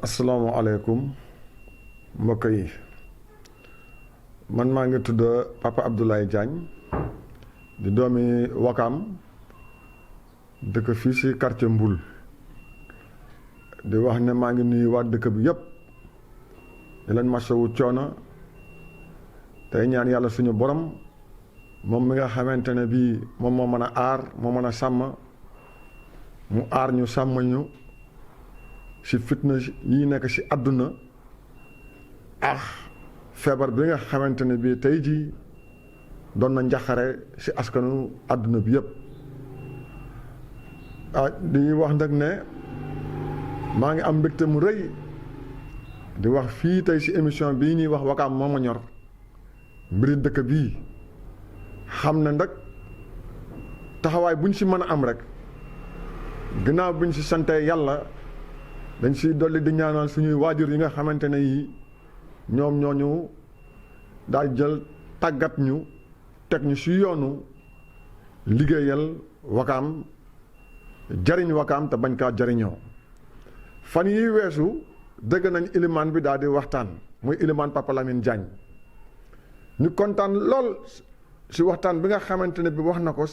asalaamaaleykum mbokk yi man maa ngi tudd Papa Abdoulaye Diagne di doomi Wakaam dëkk fii ci quartier Mboul di wax ne maa ngi nuyu waa dëkk bi yépp di leen masawu coono tey ñaan yàlla suñu borom moom mi nga xamante ne bii moom moo mën a aar moo mën a sàmm mu aar ñu sàmm ñu ci fitna yi nekk ci àdduna ak feebar bi nga xamante ne bii tey jii doon na njaxare ci askanu àdduna bi yépp di wax nag ne maa ngi am mbégte mu rëy di wax fii tey ci émission bii ñuy wax Wakaam moo ma ñor mbiri dëkk bii xam ne nag taxawaay bu ñu ci mën a am rek ginnaaw bi ñu ci santee yàlla dañ ciy dolli di ñaanal suñuy waajur yi nga xamante ne yi ñoom ñooñu daal jël tàggat ñu teg ñu ci yoonu liggéeyal Wakaam jariñ Wakaam te bañ kaa jariñoo fan yi weesu dëgg nañ ilimaan bi daal di waxtaan muy ilimaan Papa Lamine Diagne ñu kontaan lool ci waxtaan bi nga xamante ne bi wax na ko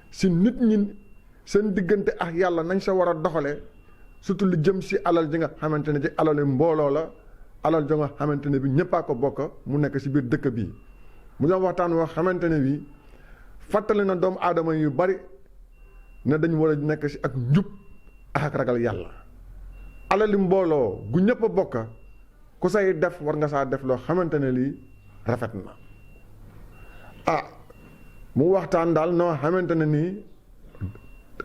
ci nit ñi seen diggante ak yàlla nañ sa war a doxale surtout lu jëm ci alal ji nga xamante ne ci alali mbooloo la alal ji nga xamante ne bi ñëpp a ko bokk mu nekk ci biir dëkk bii mu doon waxtaan woo xamante ne bi fàttali na doomu aadama yu bari ne dañ war a nekk ci ak njub ak ragal yàlla alali mbooloo gu ñëpp a bokk ku say def war nga saa def loo xamante ne lii rafet na mu waxtaan daal noo xamante ne nii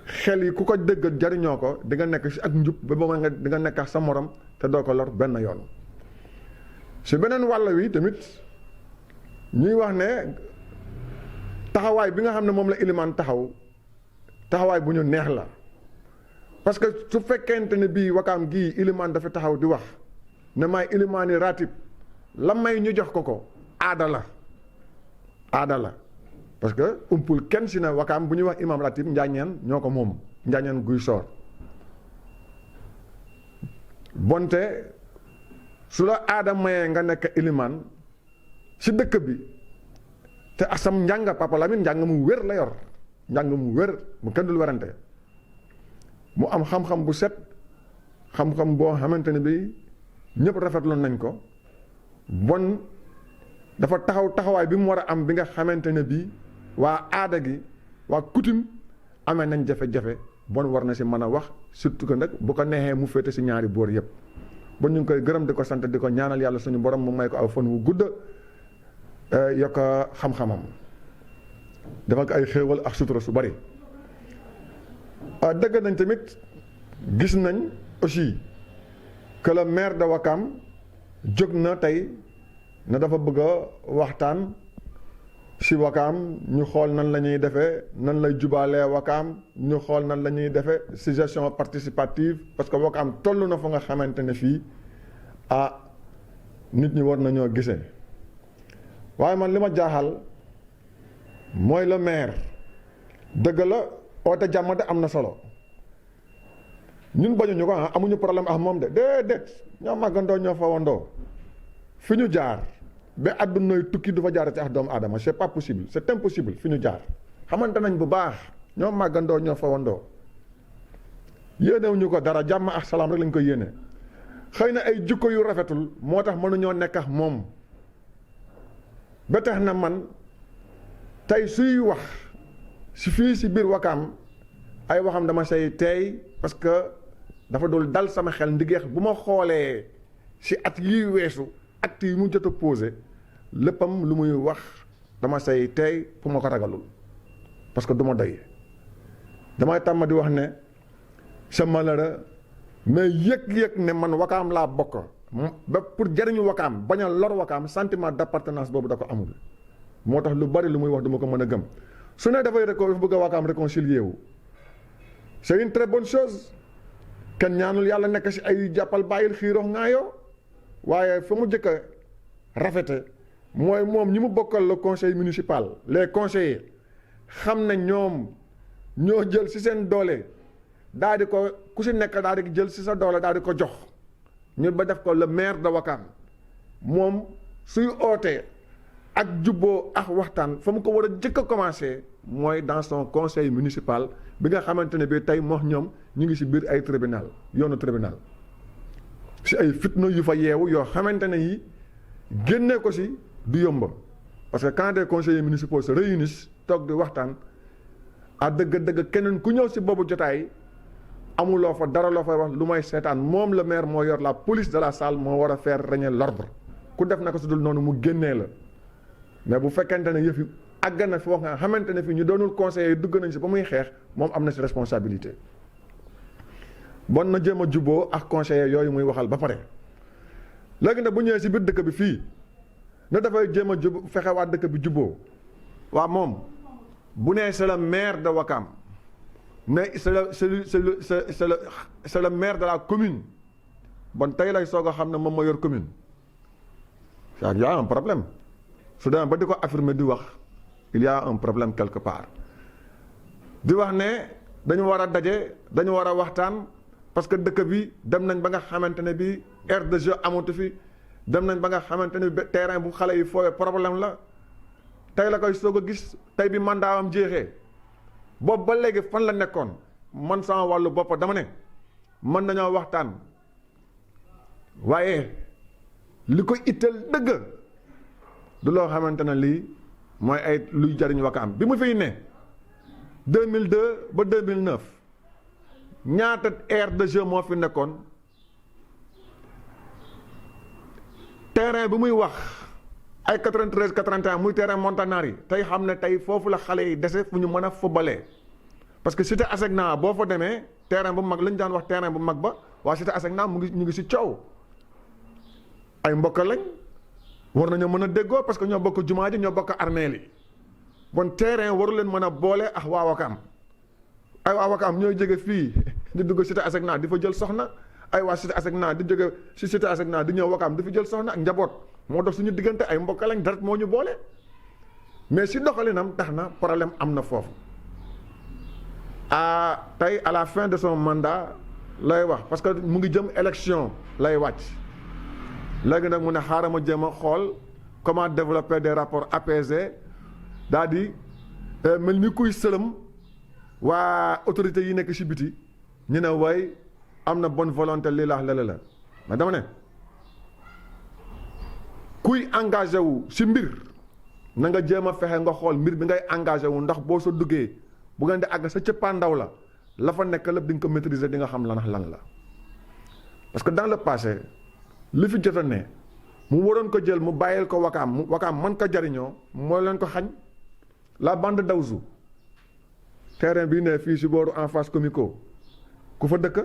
xel yi ku ko dëgg jariñoo ko di nga nekk ci ak njub ba ba nga di nga nekk ak sa morom te doo ko lor benn yoon ci beneen wàll wi tamit ñuy wax ne taxawaay bi nga xam ne moom la ilimaan taxawaay bu ñu neex la parce que su fekkente ne bii Wakaam gii ilimaan dafa taxaw di wax ne maay ilimaani ratib la may ñu jox ko aada la parce que umpul kenn si na Wakaam bu ñuy wax imam ratib njaañeen ñoo ko moom njaañeen guy soor bonte su la aada mayee nga nekk ilimaan si dëkk bi te asam njàng Papa Lamine njàng mu wér la yor njàng mu wér mu kenn dul werante mu am xam-xam bu set xam-xam boo xamante ne bi ñëpp rafetloon nañ ko bon dafa taxawaay bi mu war a am bi nga xamante ne bii waa aada gi waa coutume amee nañ jafe-jafe bon war na si mën a wax surtout que nag bu ko neexee mu féete si ñaari boor yëpp bon ñu ngi koy gërëm di ko sant di ko ñaanal yàlla suñu borom mu may ko aw fan wu gudd yokk xam-xamam defal ko ay xéewal ak sutura su bari dëgg nañ tamit gis nañ aussi que le maire de Wakaam jóg na tey na dafa bëgg a waxtaan ci Wakaam ñu xool nan la ñuy defee nan lay jubaalee Wakaam ñu xool nan la ñuy defee ci gestion participative parce que Wakaam toll na fa nga xamante ne fii nit ñi war nañoo gisee waaye man li ma jaaxal mooy le maire dëgg la oote jàmm de am na solo ñun bañuñu ko amuñu problème ak moom de déedéet ñoo màggandoo ñoo fawandoo fi ñu jaar ba àddunay tukki du fa jaar ci ak doomu aadama c'est pas possible c'est impossible fi ñu jaar xamante nañ bu baax ñoo màggandoo ñoo fawandoo yéenewuñu ko dara jàmm ak salaam rek lañ ko yéene xëy na ay jikko yu rafetul moo tax mënuñoo nekk ak moom ba tax na man tey suy wax si fii si biir Wakaam ay waxam dama say teey parce que dafa dul dal sama xel ndigeex bu ma xoolee si at yi weesu acte yi mu jot a posé léppam lu muy wax dama say teey fu ma ko ragalul parce que du ma doy damay tàmm di wax ne c'est malheureux mais yëg-yëg ne man Wakaam laa bokk ba pour jariñu Wakaam bañ a lor Wakaam sentiment d'appartenance boobu da ko amul moo tax lu bari lu muy wax duma ko mën a gëm su ne dafay bëgg a Wakaam réconcilier wu c'est une très bonne chose kenn ñaanul yàlla nekk ci ay jàppal bàyyil xiiroo ŋaayoo waaye fa mu jëkk a rafete mooy moom ñi mu bokkal le conseil municipal les conseillers xam ne ñoom ñoo jël ci seen doole daal di ko ku ci nekk daal di jël ci sa doole daal di ko jox ñu ba def ko le maire de Ouakam moom suy ootee ak jubboo ak waxtaan fa mu ko war a jëkk a commencé mooy dans son conseil municipal bi nga xamante ne bii tey moo ñoom ñu ngi si biir ay tribunal yoonu tribunal si ay fitna yu fa yeewu yoo xamante ne yi génnee ko si du yomba parce que quand des conseillers municipaux se réunissent toog di waxtaan a dëgg-dëgg keneen ku ñëw si boobu jotaay amuloo fa dara loo fay wax lu may seetaan moom le maire moo yor la police de la salle moo war a faire régner l'ordre ku def na ko su dul noonu mu génnee la mais bu fekkente ne yëf yi àgg na foo nga xamante ne fii ñu doonul conseillers dugg nañ si ba muy xeex moom am na si responsabilité bon na jéem a jubboo ak conseillers yooyu muy waxal ba pare léegi nag bu ñëwee si biir dëkk bi fii ne dafay jéem a jub fexe waa dëkk bi jubboo waa moom bu nee c'est le maire de Ouakam ne c'est le maire de la commune bon tey lay soog a xam ne moom moo yor commune il y a un problème su demee ba di ko affirmer di wax il y a un problème quelque part di wax ne dañu war a daje dañu war a waxtaan parce que dëkk bi dem nañ ba nga xamante ne bi aire de jeu amatu fi dem nañ ba nga xamante ne bi terrain bu xale yi fooyee problème la tey la koy soog a gis tey bi mandaawam jeexee boobu ba léegi fan la nekkoon man sama wàllu bopp dama ne mën nañoo waxtaan waaye li ko itteel dëgg du loo xamante ne lii mooy ay luy jariñ Ouakam bi mu fiy ne 2002 ba 2009 ñaata aire de jeu moo fi nekkoon terrain bi muy wax ay 93 81 muy terrain Montanari tey xam ne tey foofu la xale yi dese fu ñu mën a footballé parce que cité Asegna boo fa demee terrain bu mag la ñu daan wax terrain bu mag ba waa cité Asegna ñu ngi si coow ay mbokk lañ war nañoo mën a déggoo parce que ñoo bokk jumaa ji ñoo bokk armeel yi bon terrain waru leen mën a boole ak waa Ouakam ay waa Ouakam ñooy jóge fii di dugg cité Asegna di fa jël soxna ay waa cité Asegna di jóge si cité Asegna di ñëw Ouakam di fa jël soxna ak njaboot moo dox suñu diggante ay mbokk lañ deret moo ñu boole mais si doxalinam tax na problème am na foofu tey à la fin de son mandat lay wax parce que mu ngi jëm élection lay wàcc léegi nag mu ne xaaral ma jéem a xool comment développer des rapports apaisés daal di mel ni kuy sëlëm waa autorités yi nekk si biti ñu ne way am na bonne volonté lii la lele la mais dama ne kuy engagé wu si mbir na nga jéem a fexe nga xool mbir bi ngay engagé wu ndax boo sa duggee bu ngeen di àgg sa cëppaandaw la fa nekk lépp di nga ko maîtriser di nga xam lan la parce que dans le passé li fi jot ne mu waroon ko jël mu bàyyil ko Ouakam mën ko jariñoo moo leen ko xañ la bande Daouzou terrain bii ne fii si booru en face comico ku fa dëkk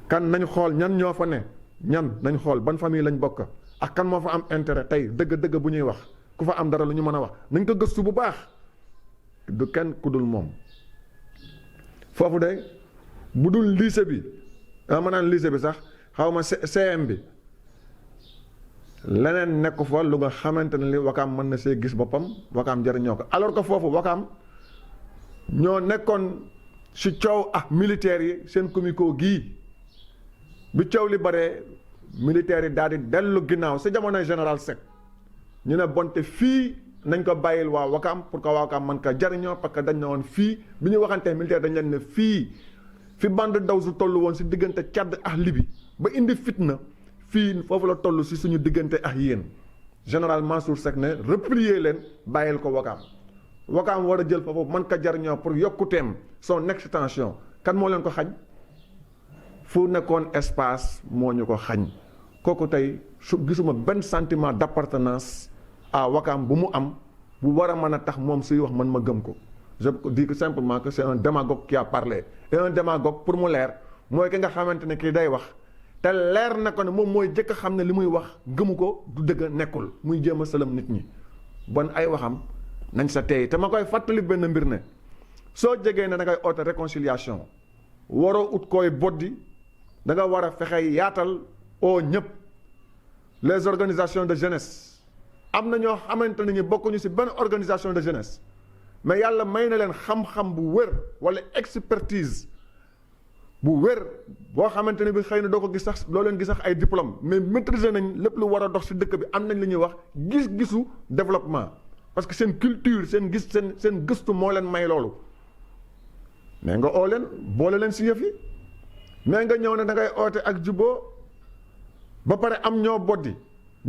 kan nañ xool ñan ñoo fa ne ñan nañ xool ban famille lañ bokk ak kan moo fa am intérêt tey dëgg bu ñuy wax ku fa am dara lu ñu mën a wax nañ ko gëstu bu baax du kenn ku dul moom foofu de bu dul lycée bi ma naan lycée bi sax xaw ma CM bi leneen nekk fa lu nga xamante ne li Ouakam mën na see gis boppam Ouakam jëriñoo ko alors que foofu Ouakam ñoo nekkoon si coow ak militaires yi seen comico gii bi coow li baree militaires yi daal di dellu ginnaaw si jamonoy général Seck ñu ne bonte fii nañ ko bàyyil waa Ouakam pour que waa Ouakam mën ko jariñoo parce que dañ ne woon fii bi ñu waxantee militaire dañ leen ne fii fi bande Daouzou toll woon si diggante Tchad ak Libye ba indi fitna fii foofu la toll si suñu diggante ak yéen général Mansour Seck ne replier leen bàyyil ko Ouakam war a jël foofu mën ko jariñoo pour yokkuteem son extension kan moo leen ko xañ fu nekkoon espace moo ñu ko xañ kooku tey su gisuma benn sentiment d'appartenance à Ouakam bu mu am bu war a mën a tax moom suy wax man ma gëm ko je dis simplement que c'est un démagogue qui a parlé et un démagogue pour mu leer mooy ki nga xamante ne kii day wax te leer na ko ne moom mooy jëkk a xam ne li muy wax gëmu ko du dëgg nekkul muy jéem a sëlëm nit ñi bon ay waxam nañ sa tey te ma koy fàttali benn mbir ne soo jegee ne da ngay oote réconciliation waroo ut koy boddi da nga war a fexe yaatal oo ñëpp les organisations de jeunesse am na ñoo xamante ne ñu bokkuñu ci benn organisation de jeunesse mais yàlla may na leen xam-xam bu wér walla expertise bu wér boo xamante ne bi xëy na doo ko gis sax loo leen gis sax ay diplôme mais maîtriser nañ lépp lu war a dox ci dëkk bi am nañ li ñuy wax gis-gisu développement parce que seen culture seen seen gëstu moo leen may loolu mais nga oo leen boole leen ci yëf yi mais nga ñëw ne da ngay oote ak juboo ba pare am ñoo boddi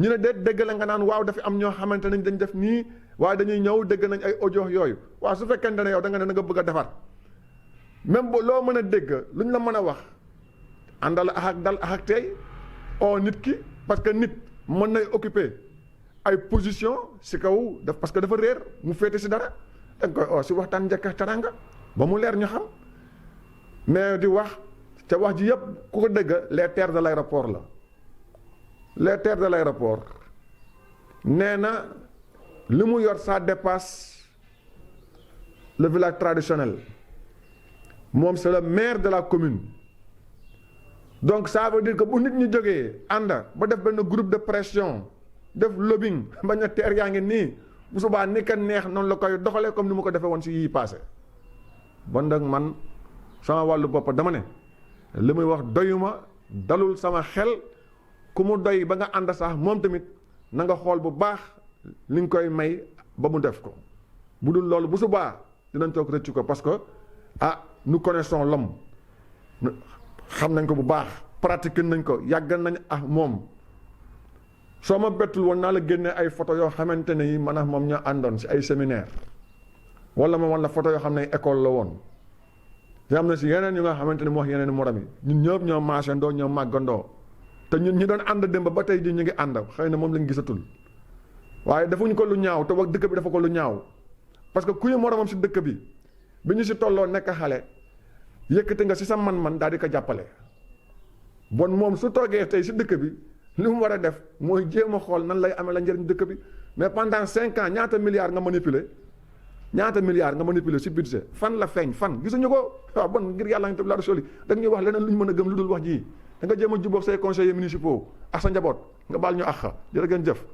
ñu ne déet dégg la nga naan waaw dafa am ñoo xamante nañ dañ def nii waaye dañuy ñëw dégg nañ ay audio yooyu waaw su fekkente ne yow da nga ne da nga bëgg a defar même bu loo mën a dégg lu ñu la mën a wax àndal ak dal ak tey oo nit ki parce que nit mën nay occuper ay position ci kaw daf parce que dafa réer mu féete ci dara da nga koy oo ci waxtaan njëkk ak teranga ba mu leer ñu xam mais di wax ca wax ji yëpp ku ko dégg les terres de l'aéroport la les terres de l'aéroport nee na li mu yor ça dépasse le village traditionnel moom c'est le maire de la commune donc ça veut dire que bu nit ñi jógee ànd ba def benn groupe de pression def lobbying bañ a teer yaa ngi nii bu subaa ni ka neex noonu la koy doxalee comme ni mu ko defee woon ci yii passé bon nag man sama wàllu bopp dama ne li muy wax doyuma dalul sama xel ku mu doy ba nga ànd sax moom tamit na nga xool bu baax li nga koy may ba mu def ko bu dul loolu bu subaa dinañ toog rëccu ko parce que nous connaissons l'homme xam nañ ko bu baax pratiquer nañ ko yàgg nañ moom soo ma bettul woon naa la génne ay photo yoo xamante ne yi man moom ñoo àndoon ci ay séminaire wala ma wan la photo yoo xam ne école la woon te am na ci yeneen yu nga xamante ne mu wax yeneen morom yi ñun ñëpp ñoo maasandoo ñoo màggandoo te ñun ñi doon ànd démb ba tey ji ñu ngi ànd xëy na moom lañ gisatul waaye defuñu ko lu ñaaw te wax dëkk bi dafa ko lu ñaaw parce que ku ñu moromam ci dëkk bi ñu ci tolloo nekk xale yëkkati nga ci sa man-man daal di ko jàppale bon moom su toogee tey ci dëkk bi li mu war a def mooy jéem a xool nan lay amee la njëriñ dëkk bi mais pendant 5 ans ñaata milliards nga manipuler ci budget fan la feeñ fan gisuñu ko waaw bon ngir yàlla nga tëb la rasuli da ñuy wax leneen lu ñu mën a gëm lu dul wax ji da nga jéem a jubóog say conseillers municipaux ak sa njaboot nga baal ñu àq jërë ngeen jëf